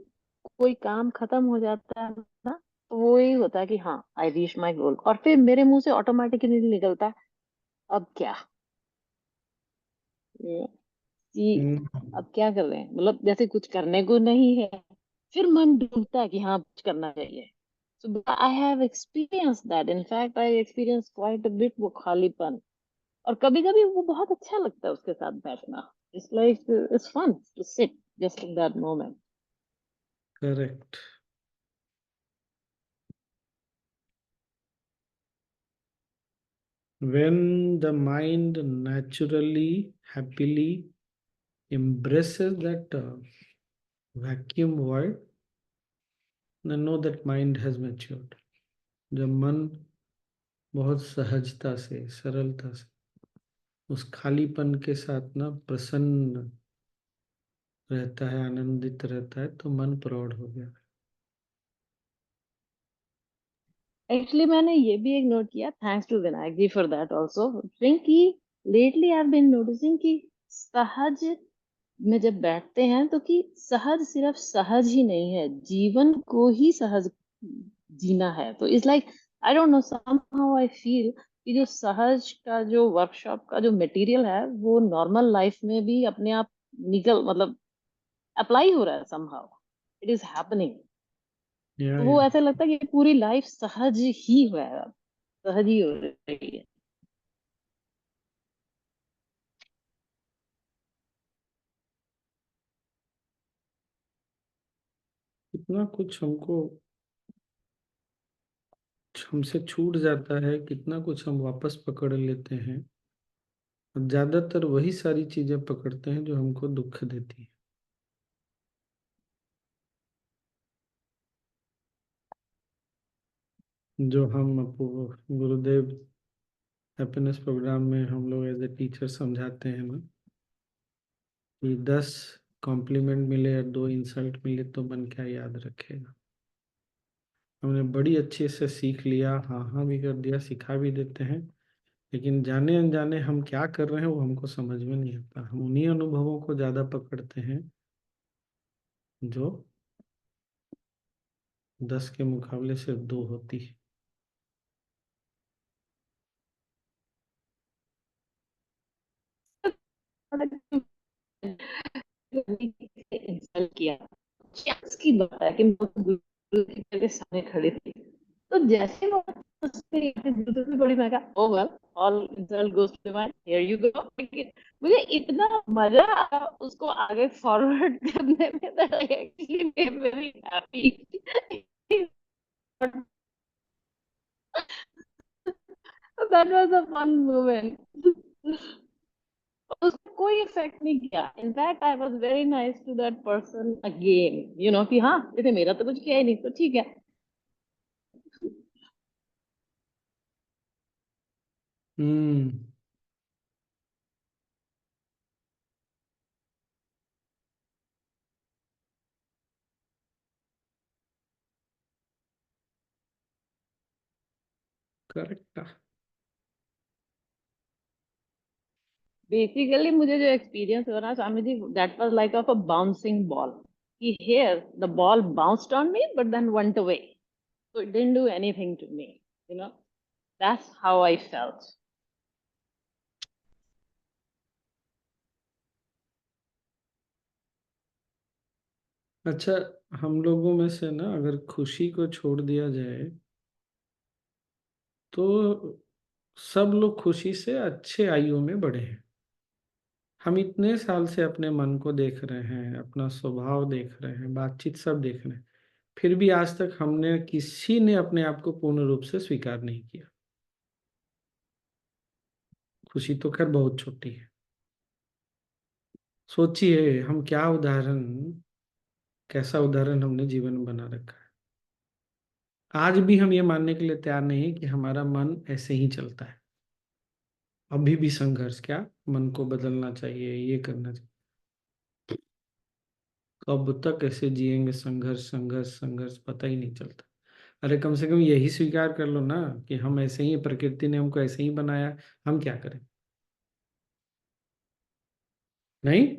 कोई काम खत्म हो जाता है ना, तो वो ही होता है कि हाँ, आई रीच माई गोल, और फिर मेरे मुंह से ऑटोमेटिकली निकलता है, अब क्या, कि हम्म। अब क्या कर रहे हैं, मतलब जैसे कुछ करने को नहीं है, फिर मन डूबता है कि हाँ कुछ करना चाहिए। So I have experience that, in fact I experience quite a bit वो खालीपन। और कभी कभी वो बहुत अच्छा लगता है उसके साथ बैठना। It's like it's fun to sit just in that moment. Correct. When the mind naturally, happily embraces that vacuum void, then know that mind has matured. जब मन बहुत सहजता से, सरलता से उस खालीपन के साथ ना प्रसन्न रहता है, आनंदित रहता है, तो मन प्रौढ़ हो गया। एक्चुअली मैंने ये भी एक नोट किया, thanks to Vinayak ji for that also, कि lately I have been noticing कि सहज में जब बैठते हैं तो कि सहज सिर्फ सहज ही नहीं है, जीवन को ही सहज जीना है। तो it's like I don't know, somehow I feel कि जो सहज का जो वर्कशॉप का जो मटेरियल है वो नॉर्मल लाइफ में भी अपने आप निकल मतलब अप्लाई हो रहा है, समहाउ इट इज हैपनिंग। या तो या वो ऐसा लगता है कि पूरी लाइफ सहज ही हुआ है, अब सहज ही हो रही है। कितना कुछ हमको हमसे छूट जाता है, कितना कुछ हम वापस पकड़ लेते हैं। और ज्यादातर वही सारी चीजें पकड़ते हैं जो हमको दुख देती है। जो हम गुरुदेव हैप्पीनेस प्रोग्राम में हम लोग एज ए टीचर समझाते हैं ना कि 10 कॉम्प्लीमेंट मिले और 2 इंसल्ट मिले तो मन क्या याद रखेगा। हमने बड़ी अच्छे से सीख लिया, हाँ हाँ भी कर दिया, सिखा भी देते हैं, लेकिन जाने अनजाने हम क्या कर रहे हैं वो हमको समझ में नहीं आता। हम उन्हीं अनुभवों को ज्यादा पकड़ते हैं जो 10 के मुकाबले सिर्फ 2 होती है। इंसल्ट किया, चांस की बात है कि मैं गुरु के सामने खड़ी थी, तो जैसे वो उसने जूते से पड़ी, मैं कहा oh well, all insult goes to my, here you go. मुझे इतना मजा आया उसको आगे फॉरवर्ड करने में, that I actually became very happy. That was a fun moment. उसको कोई इफेक्ट नहीं किया। In fact I was very nice to that person again, कि हाँ देखिए मेरा तो कुछ किया ही नहीं, तो ठीक है। हम्म। करेक्ट। बेसिकली मुझे जो एक्सपीरियंस हो रहा है Swami ji, that was like of a bouncing ball, कि here the ball bounced on me but then went away, so it didn't do anything to me, you know that's how I felt. अच्छा, हम लोगों में से ना अगर खुशी को छोड़ दिया जाए तो सब लोग खुशी से अच्छे आयु में बढ़े हैं। हम इतने साल से अपने मन को देख रहे हैं, अपना स्वभाव देख रहे हैं, बातचीत सब देख रहे हैं, फिर भी आज तक हमने किसी ने अपने आप को पूर्ण रूप से स्वीकार नहीं किया। खुशी तो खैर बहुत छोटी है। सोचिए हम क्या उदाहरण, कैसा उदाहरण हमने जीवन में बना रखा है। आज भी हम ये मानने के लिए तैयार नहीं कि हमारा मन ऐसे ही चलता है। अभी भी संघर्ष, क्या मन को बदलना चाहिए, ये करना चाहिए। कब तक ऐसे जिएंगे, संघर्ष संघर्ष संघर्ष, पता ही नहीं चलता। अरे कम से कम यही स्वीकार कर लो ना कि हम ऐसे ही, प्रकृति ने हमको ऐसे ही बनाया, हम क्या करें। नहीं।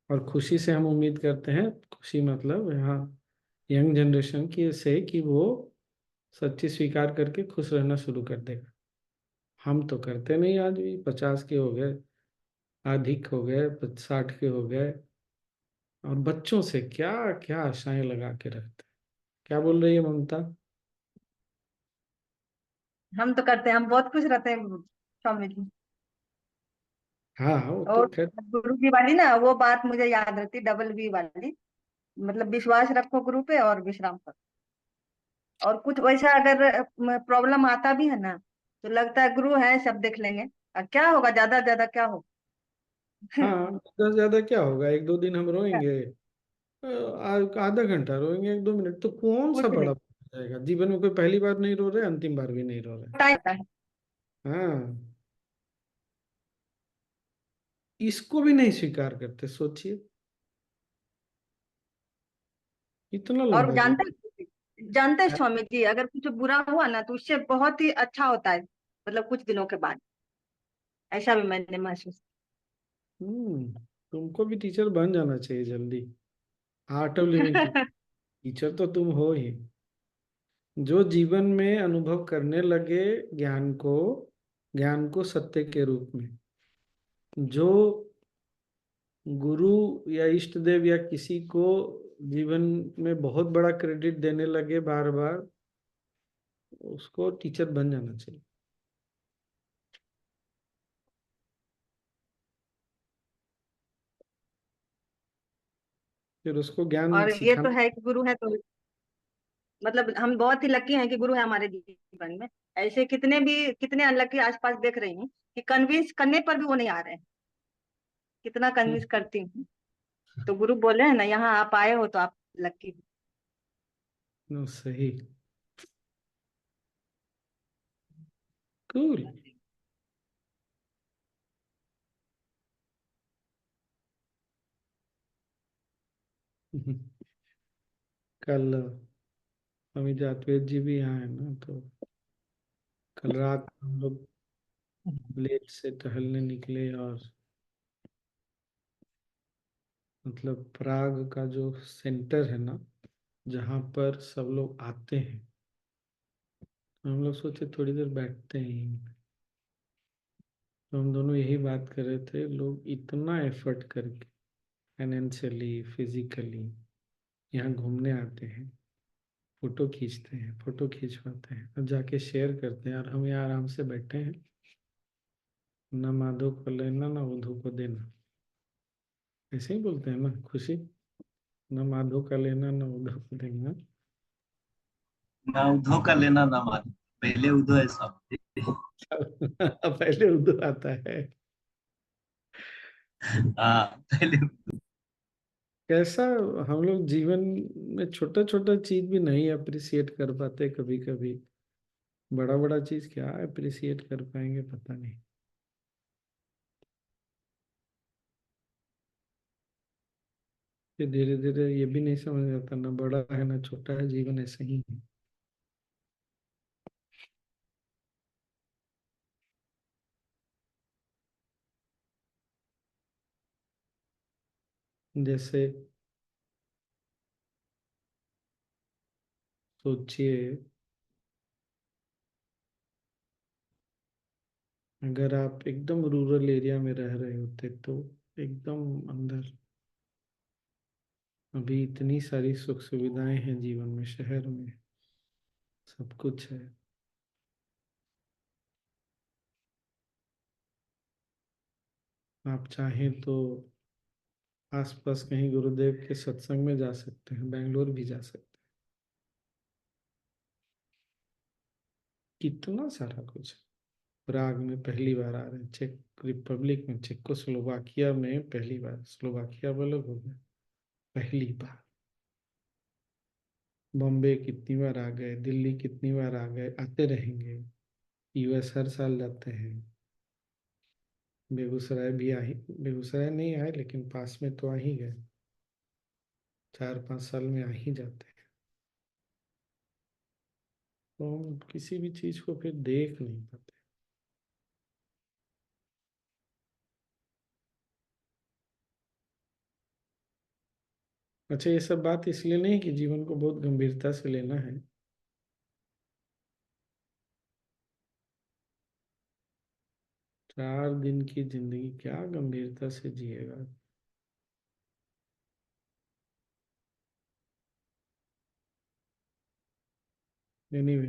और खुशी से हम उम्मीद करते हैं, खुशी मतलब यहाँ यंग जनरेशन की से, कि वो सच्ची स्वीकार करके खुश रहना शुरू कर देगा। हम तो करते नहीं। आज भी 50 के हो गए, अधिक हो गए, 60 के हो गए, और बच्चों से क्या क्या आशाएं लगा के रखते हैं। क्या बोल रही है ममता? हम तो करते हैं, हम बहुत खुश रहते हैं स्वामी जी। हाँ वो तो और खैर। गुरु जी वाली ना वो बात मुझे याद रहती, डबल वी वाली, मतलब विश्वास रखो गुरु पे और विश्राम करो। और कुछ वैसा अगर प्रॉब्लम आता भी है ना, तो लगता है गुरु है सब देख लेंगे, और क्या होगा, ज्यादा ज्यादा क्या हो। हाँ, ज्यादा से ज्यादा क्या होगा, 1-2 दिन हम रोएंगे, आधा घंटा रोएंगे, 1-2 मिनट, तो कौन सा कुछ बड़ा नहीं, बात हो जाएगा। जीवन में कोई पहली बार नहीं रो रहे, अंतिम बार भी नहीं रो रहे। टाइम होता है। हाँ, इसको भी नहीं स्वीकार करते, सोचिए इतना और लंबा जीवन। जानते हैं स्वामी जी, अगर कुछ बुरा हुआ ना तो उससे बहुत ही अच्छा होता है, मतलब कुछ दिनों के बाद। ऐसा भी मैंने महसूस हम्म। तुमको भी टीचर बन जाना चाहिए जल्दी। आर्ट ऑफ लिविंग की किया। टीचर तो तुम हो ही। जो जीवन में अनुभव करने लगे ज्ञान को, ज्ञान को सत्य के रूप में, जो गुरु या इष्ट देव या किसी को जीवन में बहुत बड़ा क्रेडिट देने लगे बार बार, उसको टीचर बन जाना चाहिए। फिर उसको ज्ञान और ये तो सिखाना। है कि गुरु है तो मतलब हम बहुत ही लकी हैं कि गुरु है हमारे जीवन में। ऐसे कितने अनलकी आसपास देख रही हूँ कि कन्विंस करने पर भी वो नहीं आ रहे हैं, कितना कन्विंस करती हूँ। तो गुरु बोले हैं ना, यहाँ आप आए हो तो आप लकी हो। नो, सही। कूल। कल स्वामी जातवेद जी भी यहाँ है ना, तो कल रात हम लोग लेट से टहलने निकले और मतलब प्राग का जो सेंटर है ना, जहाँ पर सब लोग आते हैं, हम लोग सोचे थोड़ी देर बैठते हैं यहीं पे। तो हम दोनों यही बात कर रहे थे, लोग इतना एफर्ट करके फाइनेंशियली फिजिकली यहाँ घूमने आते हैं, फोटो खींचते हैं, फोटो खींचवाते हैं और जाके शेयर करते हैं, और हम यहाँ आराम से बैठे हैं, ना माधो को लेना ना उधो को देना। ऐसे ही बोलते हैं ना खुशी, ना माधो का लेना ना उधो को देना। ना उधो का लेना ना मान, पहले उधो है सब। पहले उधो आता है। हाँ पहले। कैसा हम लोग जीवन में छोटा छोटा चीज भी नहीं अप्रिसिएट कर पाते कभी कभी, बड़ा बड़ा चीज क्या अप्रिसिएट कर पाएंगे पता नहीं। फिर धीरे धीरे ये भी नहीं समझ आता, ना बड़ा है ना छोटा है, जीवन ऐसा ही है। जैसे सोचिए, अगर आप एकदम रूरल एरिया में रह रहे होते तो एकदम अंदर, अभी इतनी सारी सुख सुविधाएं हैं जीवन में, शहर में सब कुछ है। आप चाहें तो आसपास कहीं गुरुदेव के सत्संग में जा सकते हैं, बेंगलोर भी जा सकते हैं, कितना सारा कुछ है। प्राग में पहली बार आ रहे हैं, चेक रिपब्लिक में, चेकोस्लोवाकिया में पहली बार, स्लोवाकिया वालों हो गया पहली बार। बॉम्बे कितनी बार आ गए, दिल्ली कितनी बार आ गए, आते रहेंगे। यूएस हर साल जाते हैं। बेगूसराय भी आ ही, बेगूसराय नहीं आए लेकिन पास में तो आ ही गए, 4-5 साल में आ ही जाते हैं। तो हम किसी भी चीज को फिर देख नहीं पाते। अच्छा, ये सब बात इसलिए नहीं कि जीवन को बहुत गंभीरता से लेना है। 4 दिन की जिंदगी क्या गंभीरता से जिएगा। एनीवे,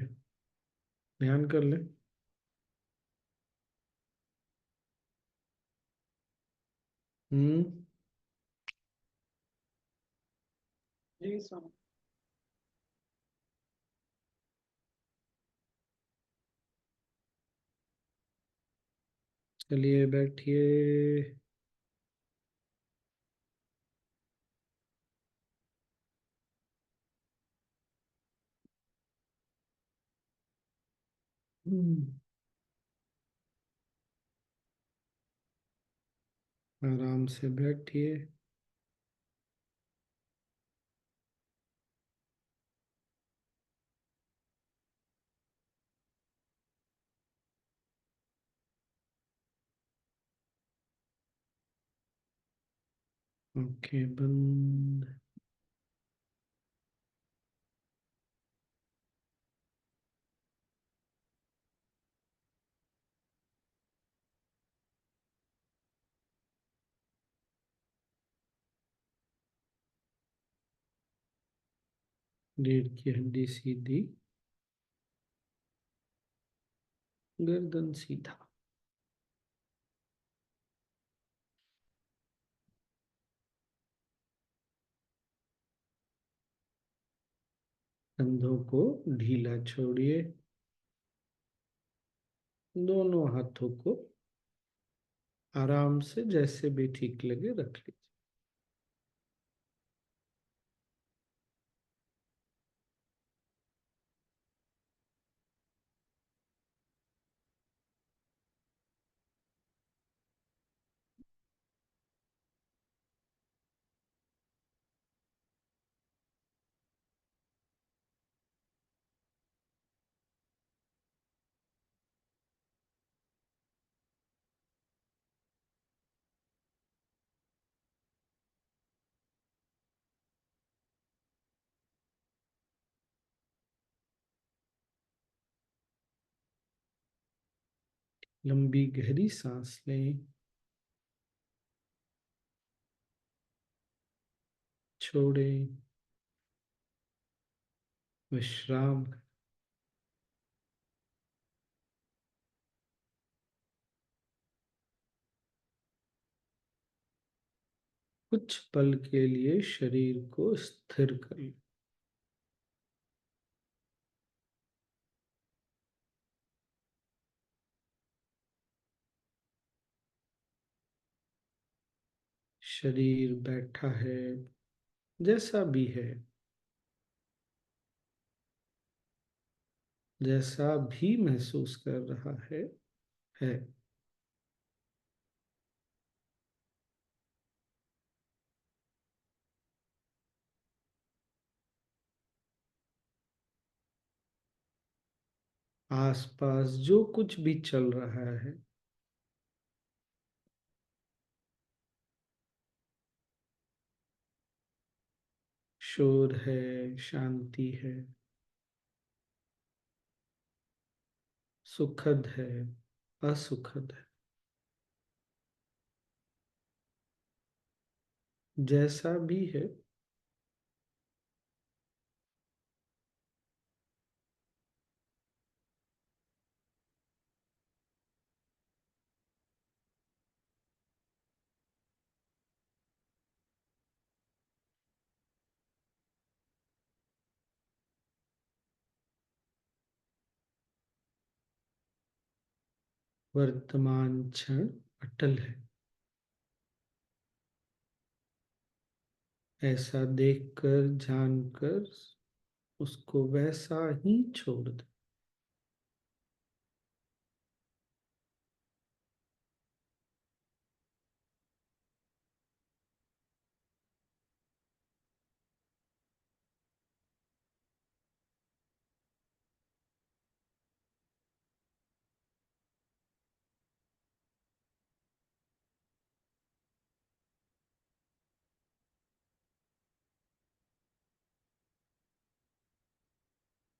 ध्यान कर ले। हम्म। जी स्वामी। चलिए बैठिए। हम्म, आराम से बैठिए। आंखें बंद। रीढ़ की हड्डी सीधी, गर्दन सीधा। कंधों को ढीला छोड़िए, दोनों हाथों को आराम से जैसे भी ठीक लगे रख लीजिए। लंबी गहरी सांस लें, छोड़ें, विश्राम करें। कुछ पल के लिए शरीर को स्थिर कर लें। शरीर बैठा है, जैसा भी है, जैसा भी महसूस कर रहा है। आसपास जो कुछ भी चल रहा है, शोर है, शांति है, सुखद है, असुखद है, जैसा भी है, वर्तमान क्षण अटल है। ऐसा देखकर, जानकर उसको वैसा ही छोड़ दे।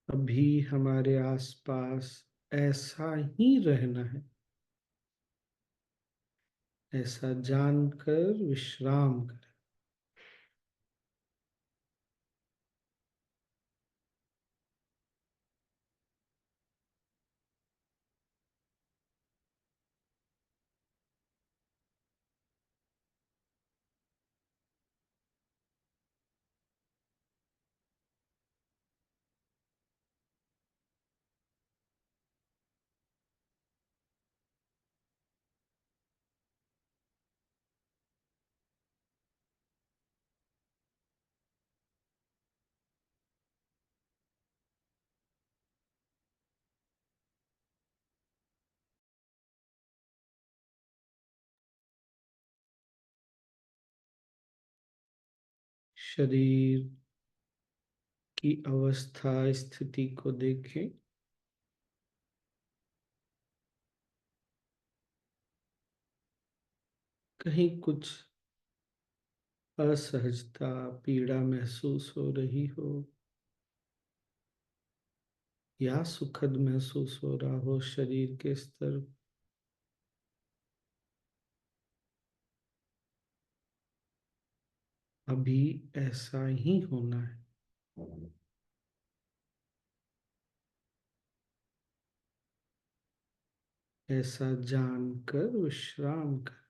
अभी हमारे आसपास ऐसा ही रहना है, ऐसा जानकर विश्राम करें। शरीर की अवस्था, स्थिति को देखें। कहीं कुछ असहजता, पीड़ा महसूस हो रही हो, या सुखद महसूस हो रहा हो शरीर के स्तर, अभी ऐसा ही होना है। ऐसा जानकर विश्राम कर।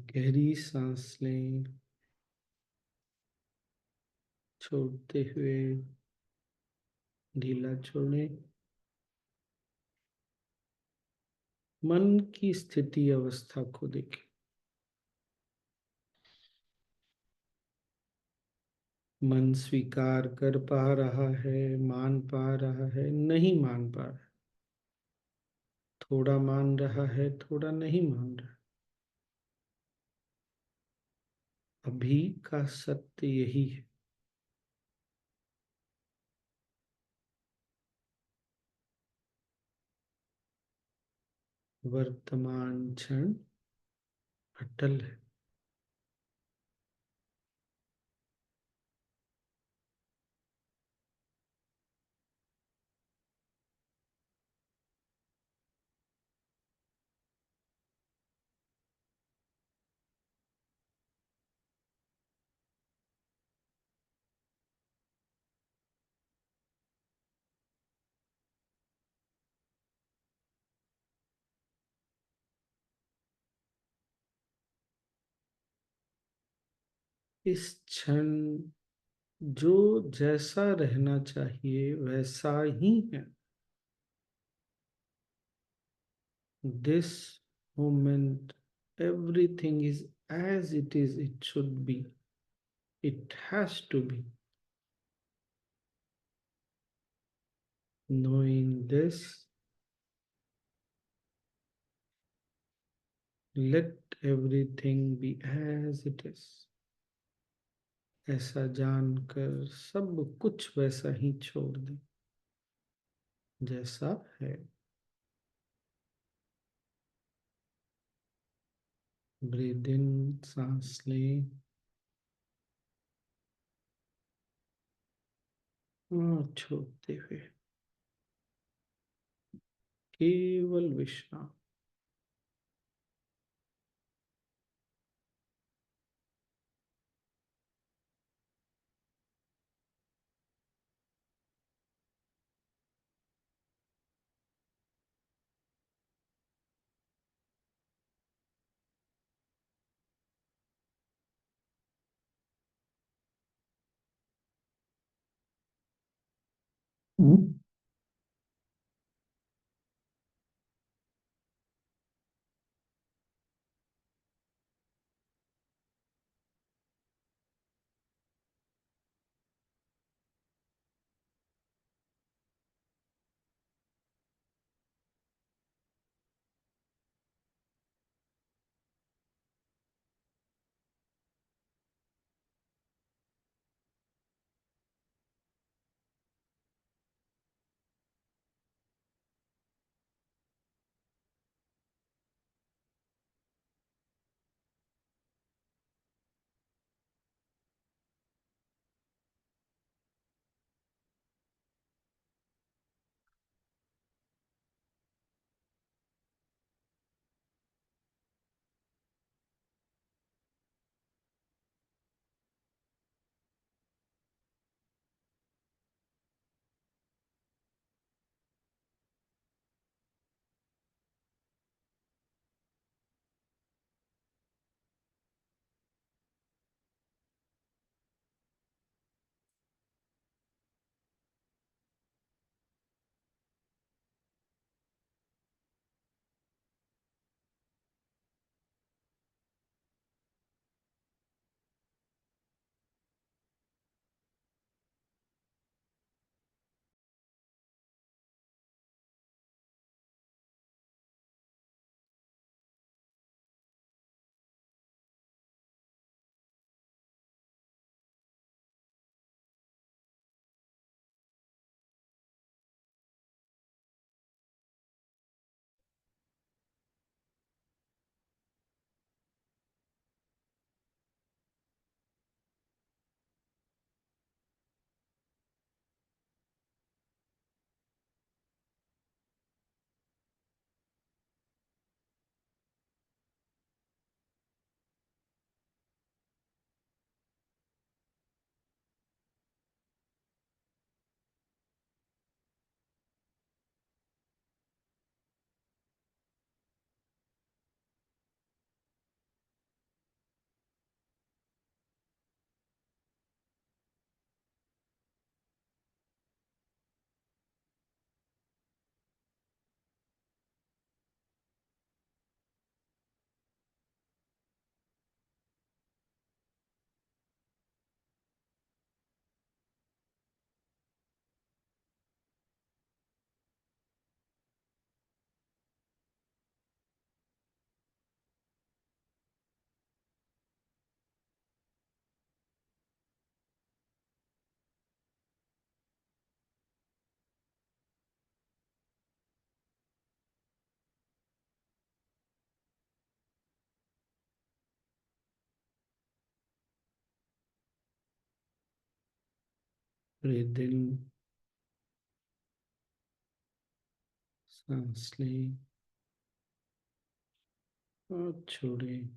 गहरी सांस लें, छोड़ते हुए ढीला छोड़ें। मन की स्थिति अवस्था को देखें। मन स्वीकार कर पा रहा है, मान पा रहा है, नहीं मान पा रहा है, थोड़ा मान रहा है, थोड़ा नहीं मान रहा। अभी का सत्य यही है। वर्तमान क्षण अटल है। इस क्षण जो जैसा रहना चाहिए वैसा ही है। This moment, everything is as it is, it should be, it has to be. Knowing this, let everything be as it is. ऐसा जानकर सब कुछ वैसा ही छोड़ दे जैसा है। ब्रीद इन, सांस लें और छोड़ते हुए केवल विश्राम। ब्रीथ इन, सांस लें और छोड़ें।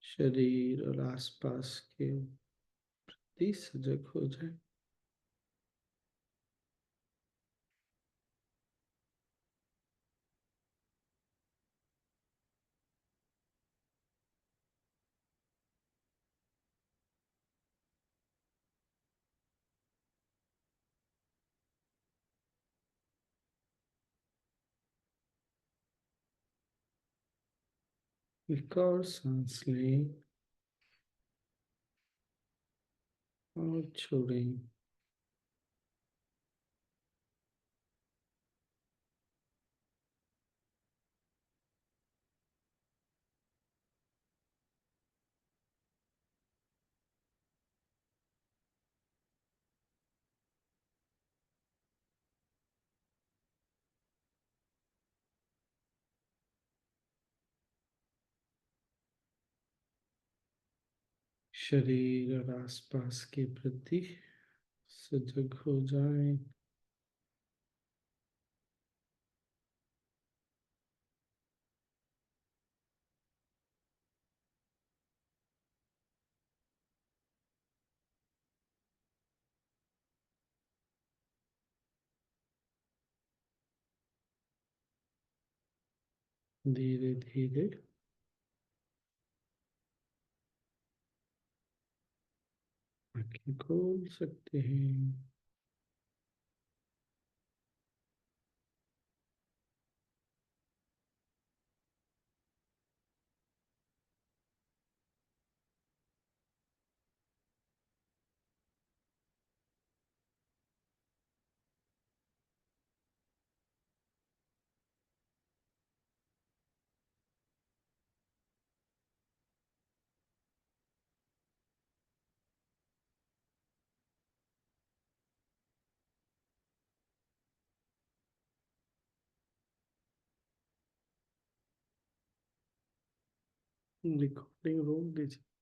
शरीर और आसपास के प्रति सजग हो जाए। एक और सांस लें और छोड़ें। शरीर और आसपास के प्रति सजग हो जाएं। धीरे धीरे आंखें खोल सकते हैं। रिकॉर्डिंग रोक दीजिए।